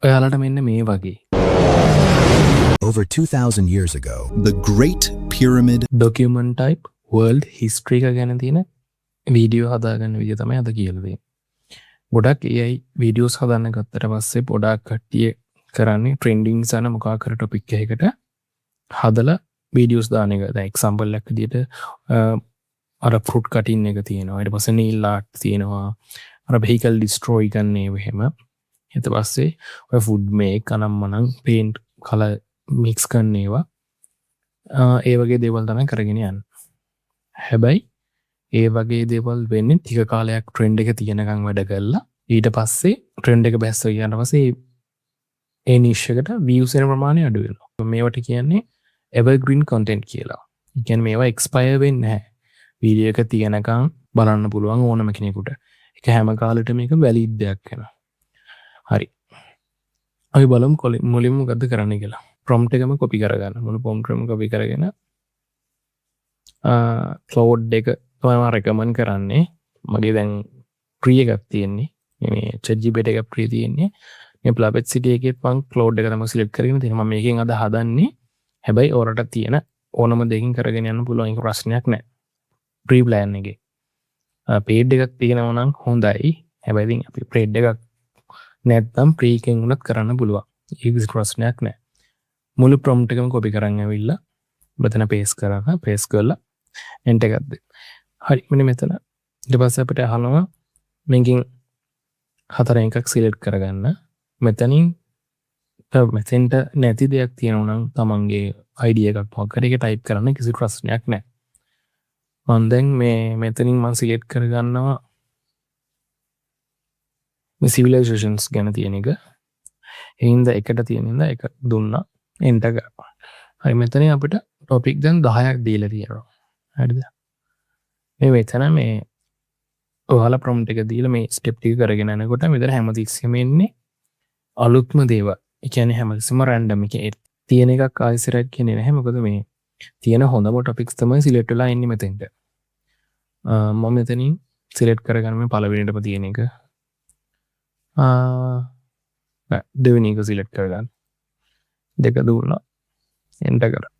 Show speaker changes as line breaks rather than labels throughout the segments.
ඔයාලට මෙන්න මේ වගේ
Over 2,000 years ago, the Great Pyramid
document type world history එක ගැන තියෙන වීඩියෝ හදාගන්න විදිය තමයි අද කියලා දෙන්නේ. ගොඩක් AI වීඩියෝස් හදන්න ගත්තට පස්සේ ගොඩක් කට්ටිය කරන්නේ ට්‍රෙන්ඩින් සන මොකක් කර ටොපික් එකකට හදලා වීඩියෝස් දාන එක. දැන් එක්සැම්පල් එකක් විදියට අර ෆෘට් කටින් එක තියෙනවා. ඊට පස්සේ නීල් ආර්ට් තියෙනවා. අර vehicle destroy ගන්නේ එහෙම. ඊට පස්සේ ඔය ෆුඩ් මේක් අනම්මනම් පේන්ට් කලර් මික්ස් කරන ඒවා ඒ වගේ දේවල් තමයි කරගෙන යන්නේ. හැබැයි ඒ වගේ දේවල් වෙන්නේ ටික කාලයක් ට්‍රෙන්ඩ් එක තියෙනකන් වැඩ කරලා ඊට පස්සේ ට්‍රෙන්ඩ් එක බැස්ස ගියාට පස්සේ ඒ නිෂ් එකට views වෙන ප්‍රමාණය අඩු වෙනවා. මේවට කියන්නේ evergreen content කියලා. ඒ කියන්නේ මේවා expire වෙන්නේ නැහැ. වීඩියෝ එක තියෙනකන් බලන්න පුළුවන් ඕනම කෙනෙකුට. ඒක හැම කාලෙට මේක වැලිඩ් දෙයක් වෙනවා. හරි. අපි බලමු මුලින්ම මොකද්ද කරන්න කියලා. prompt එකම copy කරගන්න. මුළු prompt එකම copy කරගෙන cloud එක තමයි මම recommend කරන්නේ. මගේ දැන් free එකක් තියෙන්නේ. මේ ChatGPT එකක් free තියෙන්නේ. මේ Perplexity එකේ මම cloud එක තමයි select කරගෙන තියෙන්නේ. මම මේකෙන් අද හදන්නේ. හැබැයි ඔයාලට තියෙන ඕනම දෙයකින් කරගෙන යන්න පුළුවන්. ඒක ප්‍රශ්නයක් නෑ. free plan එකේ. paid එකක් තියෙනවා නම් හොඳයි. හැබැයි ඉතින් අපි paid එකක් නැත්නම් free එකෙන් උනත් කරන්න පුළුවන්. ඒක ප්‍රශ්නයක් නෑ. මුළු prompt එකම copy කරන් ඇවිල්ලා මෙතන paste කරලා enter එකක් දෙන්න. හරි මෙන්න මෙතන ඊට පස්සේ අපිට අහනවා මේකෙන් හතරෙන් එකක් select කරගන්න. මෙතනින් මෙතෙන්ට නැති දෙයක් තියෙනවා නම් තමන්ගේ idea එකක් මොකක් හරි එක type කරන්න කිසි ප්‍රශ්නයක් නැහැ. මම දැන් මෙතනින් මම select කරගන්නවා මේ civilizations ගැන තියෙන එක. එහින්ද එකට තියෙන ඉඳලා එක දුන්නා enter කරා. හරි මෙතනින් අපිට topic දැන් 10ක් දීලා තියෙනවා. හරිද? මේ මෙතන මේ ඔයාලා prompt එක දීලා මේ step ටික කරගෙන යනකොට මෙතන හැමතිස්සෙම එන්නේ අලුත්ම දේවල්. ඒ කියන්නේ හැමතිස්සෙම random එකේ තියෙන එකක් ආයෙසරක් කියන්නේ නැහැ. මොකද මේ තියෙන හොඳම topics තමයි select වෙලා ඉන්නේ මෙතෙන්ට. මම මෙතනින් select කරගන්න මේ පළවෙනිටම තියෙන එක. දෙවෙනි එක select කරගන්න. දෙක දුන්නා enter කරා.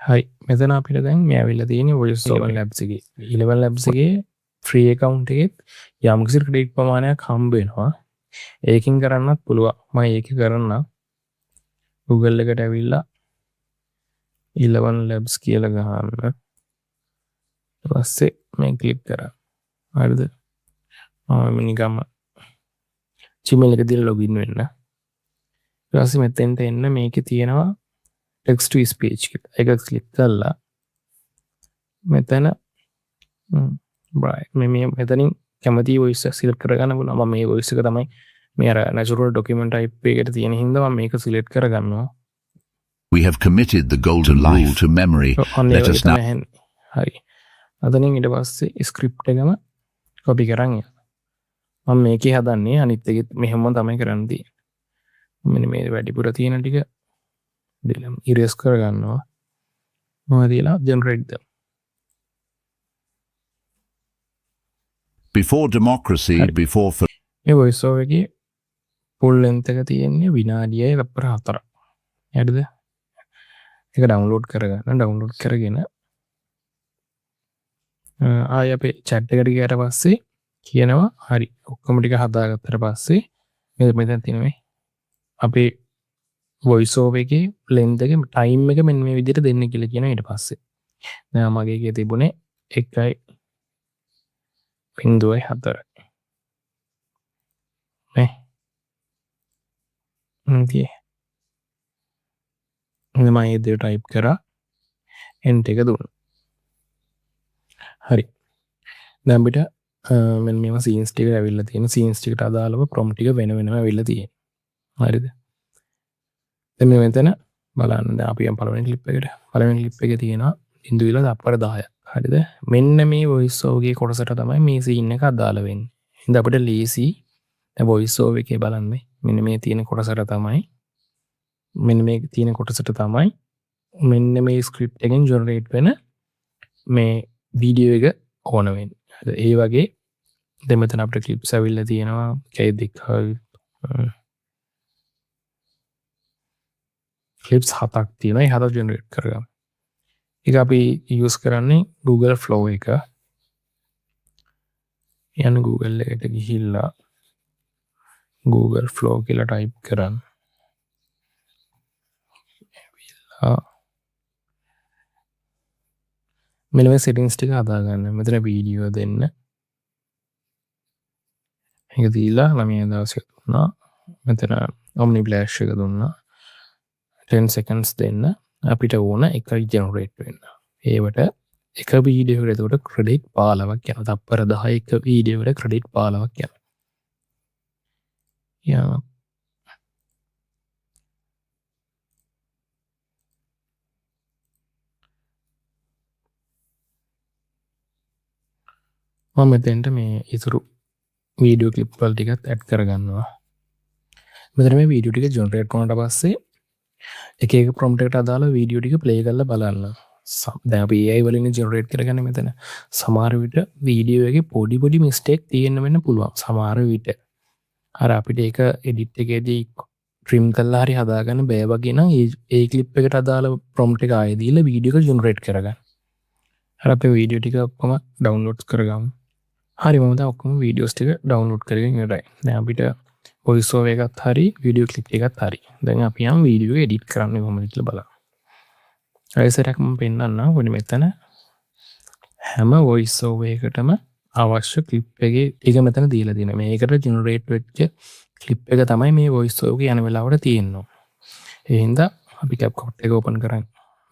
හරි මෙතන අපිට දැන් මේ ඇවිල්ලා තියෙන්නේ voiceover labs එකේ 11 labs එකේ free account එකේ යම් කිසි credit ප්‍රමාණයක් හම්බ වෙනවා. ඒකෙන් කරන්නත් පුළුවන්. මම ඒක කරන්න Google එකට ඇවිල්ලා 11 labs කියලා ගහන්න. ඊට පස්සේ මේ ක්ලික් කරා. හරිද? මම නිකම්ම Gmail එක දාලා login වෙන්න. ඊට පස්සේ මෙතෙන්ට එන්න මේකේ තියෙනවා text to speech කියලා. ඒක ක්ලික් කරලා මෙතන මේ මෙතනින් කැමති voice එක select කරගන්න පුළුවන්. මම මේ voice එක තමයි මේ අර natural document type එකකට තියෙන හින්දා මම මේක select කරගන්නවා.
We have committed the golden rule to memory. Let us now.
හරි. අතනින් ඊට පස්සේ script එකම copy කරන් යනවා. මම මේකේ හදන්නේ අනිත් එකෙත් මෙහෙම තමයි කරන්න තියෙන්නේ. මෙන්න මේ වැඩිපුර තියෙන ටික දෙලම erase කරගන්නවා. මොකද කියලා generate them.
Before democracy, before
මේ voice over එකේ full length එක තියෙන්නේ විනාඩියයි 4. හරිද? ඒක download කරගන්න. download කරගෙන ආයෙ අපේ chat එකට ගියාට පස්සේ කියනවා හරි ඔක්කොම ටික හදාගත්තට පස්සේ මෙතන තියෙන මේ අපේ voice over එකේ length එක time එක මෙන්න මේ විදිහට දෙන්න කියලා කියනවා ඊට පස්සේ. දැන් මගේ එකේ තිබුණේ 1.04. නේ. ඉතින් මම ඒ දේ type කරා enter එක දුන්නා. හරි. දැන් අපිට මෙන්න මේවා scenes ටික ඇවිල්ලා තියෙන scenes ටිකට අදාළව prompt ටික වෙන වෙනම ඇවිල්ලා තියෙනවා. හරිද? දැන් මේ මෙතන බලන්න දැන් අපි යම් පළවෙනි ක්ලිප් එකට. පළවෙනි ක්ලිප් එකේ තියෙනවා 0.10ක්. හරිද? මෙන්න මේ voice over එකේ කොටසට තමයි මේ scene එක අදාළ වෙන්නේ. ඉතින් අපිට ලීසි දැන් voice over එකේ බලන්න මෙන්න මේ තියෙන කොටසට තමයි මෙන්න මේ තියෙන කොටසට තමයි මෙන්න මේ script එකෙන් generate වෙන මේ වීඩියෝ එක ඕන වෙන්නේ. ඒ වගේ දැන් මෙතන අපිට clips ඇවිල්ලා තියෙනවා. කයි දෙක ක්ලිප්ස් 7ක් තියෙනවා. ඒ 7 ජෙනරේට් කරගමු. ඒක අපි යූස් කරන්නේ Google Flow එක. යන්න Google එකට ගිහිල්ලා Google Flow කියලා ටයිප් කරන්න. මෙලව සෙටින්ස් ටික හදාගන්න. මෙතන වීඩියෝ දෙන්න. ඒක දීලා ළමයි දවසක දුන්නා. මෙතන Omni Flash එක දුන්නා. 10 seconds දෙන්න. අපිට ඕන එකයි ජෙනරේට් වෙන්න. ඒවට එක වීඩියෝ එකට එතකොට ක්‍රෙඩිට් 15ක් යනවා. තප්පර 10ක වීඩියෝ එකට ක්‍රෙඩිට් 15ක් යනවා. යනවා. මම මෙතෙන්ට මේ ඉතුරු වීඩියෝ ක්ලිප් වල ටිකත් ඇඩ් කරගන්නවා. මෙතන මේ වීඩියෝ ටික ජෙනරේට් වුණාට පස්සේ එක එක ප්‍රොම්ප්ට් එකට අදාළ වීඩියෝ ටික ප්ලේ කරලා බලන්න. දැන් අපි AI වලින් ජෙනරේට් කරගන්නේ මෙතන. සමහර විට වීඩියෝ එකේ පොඩි මිස්ටේක් තියෙන්න වෙන්න පුළුවන්. සමහර විට අර අපිට ඒක එඩිට් එකේදී ට්‍රිම් කරලා හරි හදාගන්න බෑ වගේ නම් ඒ ක්ලිප් එකට අදාළ ප්‍රොම්ප්ට් එක ආයෙ දීලා වීඩියෝ එක ජෙනරේට් කරගන්න. අර අපේ වීඩියෝ ටික ඔක්කොම ඩවුන්ලෝඩ් කරගමු. හරි මම දැන් ඔක්කොම වීඩියෝස් ටික ඩවුන්ලෝඩ් කරගෙන ඉවරයි. දැන් අපිට වොයිස් ඕවර් එකත් හරි වීඩියෝ ක්ලිප් එකත් හරි. දැන් අපි යම් වීඩියෝ එඩිට් කරන්න කොහොමද කියලා බලන්න. අයිසරක් මම පෙන්නන්නම්. ඔන්න මෙතන හැම වොයිස් ඕවර් එකටම අවශ්‍ය ක්ලිප් එකේ ටික මෙතන දීලා තියෙනවා. මේකට ජෙනරේට් වෙච්ච ක්ලිප් එක තමයි මේ වොයිස් ඕවර් එක යන වෙලාවට තියෙන්නේ. ඒ හින්දා අපි CapCut එක ඕපන් කරන්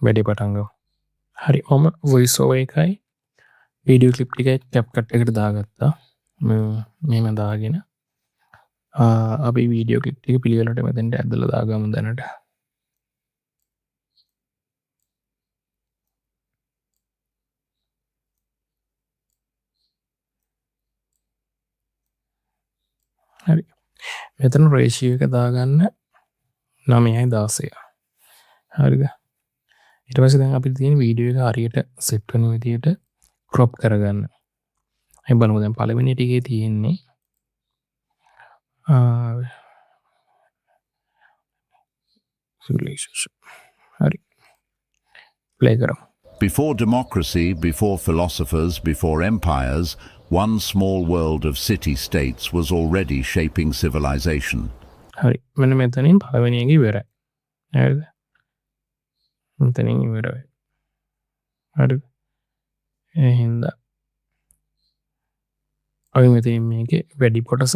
වැඩේ පටන් ගමු. හරි මම වොයිස් ඕවර් එකයි වීඩියෝ ක්ලිප් ටික CapCut එකට දාගත්තා. මෙහෙම දාගෙන අපි වීඩියෝ ක්ලිප් ටික පිළිවෙලට මෙතෙන්ට ඇදලා දාගමු දැනට. හරි. මෙතන රේෂියෝ එක දාගන්න 9:16. හරිද? ඊට පස්සේ දැන් අපිට තියෙන වීඩියෝ එක හරියට සෙට් වෙන විදියට ක්‍රොප් කරගන්න. අපි බලමු දැන් පළවෙනි ටිකේ තියෙන්නේ හරි. ප්ලේ කරමු.
Before democracy, before philosophers, before empires, one small world of city-states was already shaping civilization.
හරි. මෙන්න මෙතනින් පළවෙනි එක ඉවරයි. හරිද? මෙතනින් ඉවරයි. හරිද? එහෙනම් අපි මෙතන මේකේ වැඩි කොටස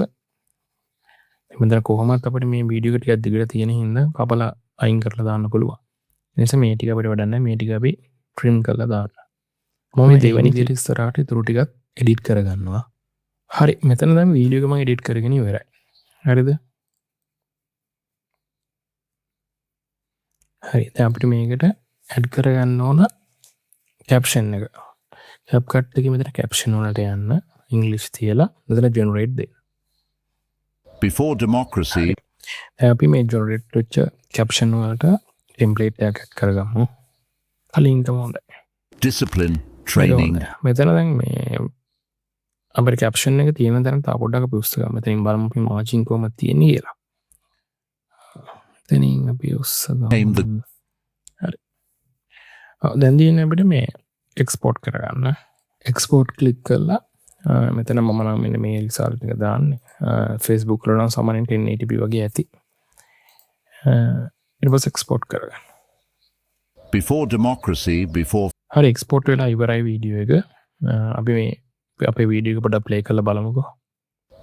මෙතන කොහොමත් අපිට මේ වීඩියෝ එක ටිකක් දිගට තියෙන හින්දා කපලා අයින් කරලා දාන්න පුළුවන්. ඒ නිසා මේ ටික අපිට වැඩක් නැහැ. මේ ටික අපි ට්‍රිම් කරලා දාන්න. මම මේ දෙවෙනි විදිහට ඉස්සරහට ඉතුරු ටිකත් එඩිට් කරගන්නවා. හරි. මෙතන දැන් වීඩියෝ එක මම එඩිට් කරගෙන ඉවරයි. හරිද? හරි. දැන් අපිට මේකට ඇඩ් කරගන්න ඕන කැප්ෂන් එක. CapCut එකේ මෙතන කැප්ෂන් වලට යන්න ඉංග්‍රීසි තියලා මෙතන ජෙනරේට් දෙන්න.
Before democracy,
අපි මේ ජෙනරේට් වෙච්ච කැප්ෂන් වලට ටෙම්ප්ලේට් එකක් ඇඩ් කරගමු. කලින් තමයි
discipline, training,
මෙතන දැන් මේ අපේ කැප්ෂන් එක තියෙන තැන තා පොඩ්ඩක් අපි උස්ස ගමු. මෙතනින් බලමු අපි මාර්ජින් කොහොමද තියෙන්නේ කියලා. මෙතනින් අපි උස්ස ගමු. හරි. දැන් තියෙන්නේ අපිට මේ එක්ස්පෝර්ට් කරගන්න. එක්ස්පෝර්ට් ක්ලික් කරලා මෙතන මම නම් මෙන්න මේ රිසල්ට් එක දාන්නේ. Facebook වල නම් සාමාන්‍යයෙන් 1080p වගේ ඇති. ඊට පස්සේ එක්ස්පෝර්ට් කරගන්න.
before democracy, before
හරි එක්ස්පෝර්ට් වෙලා ඉවරයි වීඩියෝ එක. අපි මේ අපේ වීඩියෝ එක පොඩ්ඩක් ප්ලේ කරලා බලමුකෝ.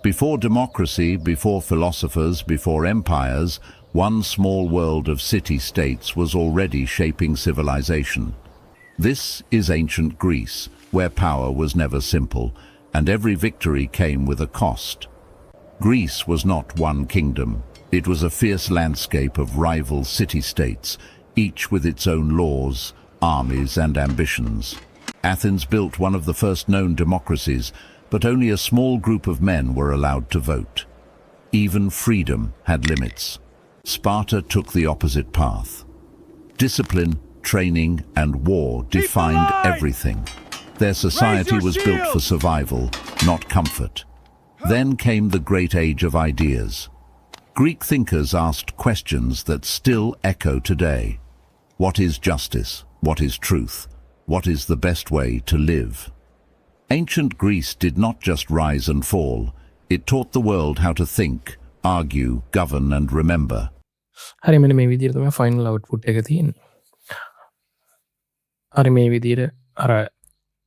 Before democracy, before philosophers, before empires, one small world of city-states was already shaping civilization. This is ancient Greece, where power was never simple, and every victory came with a cost. Greece was not one kingdom. It was a fierce landscape of rival city-states, each with its own laws, armies and ambitions. Athens built one of the first known democracies, but only a small group of men were allowed to vote. Even freedom had limits. Sparta took the opposite path. Discipline, training and war defined everything. Their society was built for survival, not comfort. Then came the great age of ideas. Greek thinkers asked questions that still echo today. What is justice? What is truth? What is the best way to live? Ancient Greece did not just rise and fall. It taught the world how to think, argue, govern and remember.
හරි මෙන්න මේ විදිහට තමයි final output එක තියෙන්නේ. හරි මේ විදිහට අර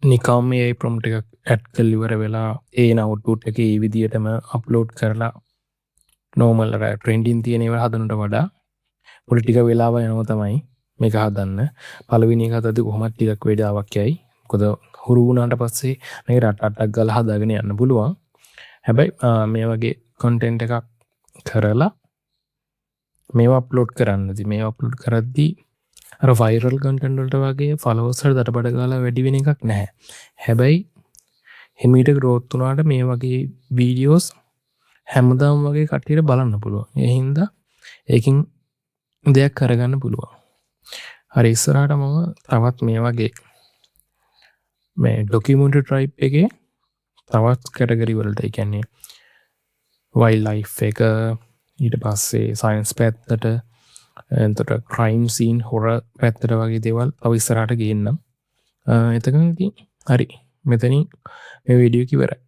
නිකම් මේ ප්‍රොම්ප්ට් එකක් ඇඩ් කරලා ඉවර වෙලා ඒන අවුට්පුට් එක ඒ විදිහටම අප්ලෝඩ් කරලා නෝමල් අර ට්‍රෙන්ඩින් තියෙන ඒවා හදනට වඩා පොඩි ටික වෙලාව යනවා තමයි මේක හදන්න. පළවෙනි එක හදද්දි කොහොමද ටිකක් වේලාවක් යයි. මොකද හුරු වුණාට පස්සේ මේක රටටක් ගාලා හදාගෙන යන්න පුළුවන්. හැබැයි මේ වගේ කන්ටෙන්ට් එකක් කරලා මේවා අප්ලෝඩ් කරන්නදී මේවා අප්ලෝඩ් කරද්දී අර වයිරල් කන්ටෙන්ට් වලට වගේ ෆලෝවර්ස් වල දඩබඩ ගාලා වැඩි වෙන එකක් නැහැ. හැබැයි හිමීට growth වුණාට මේ වගේ වීඩියෝස් හැමදාම වගේ කට්ටියට බලන්න පුළුවන්. ඒ හින්දා ඒකින් දෙයක් කරගන්න පුළුවන්. හරි ඉස්සරහට මම තවත් මේ වගේ මේ ඩොකියුමන්ටරි ටයිප් එකේ තවත් කැටගරි වලට ඒ කියන්නේ වයිල්ඩ් ලයිෆ් එක ඊට පස්සේ සයන්ස් පැත්තට එතකොට ක්‍රයිම් සීන් හොරර් පැත්තට වගේ දේවල් තව ඉස්සරහට ගේන්නම්. එතකන් ඉතින් හරි මෙතනින් මේ වීඩියෝ එක ඉවරයි.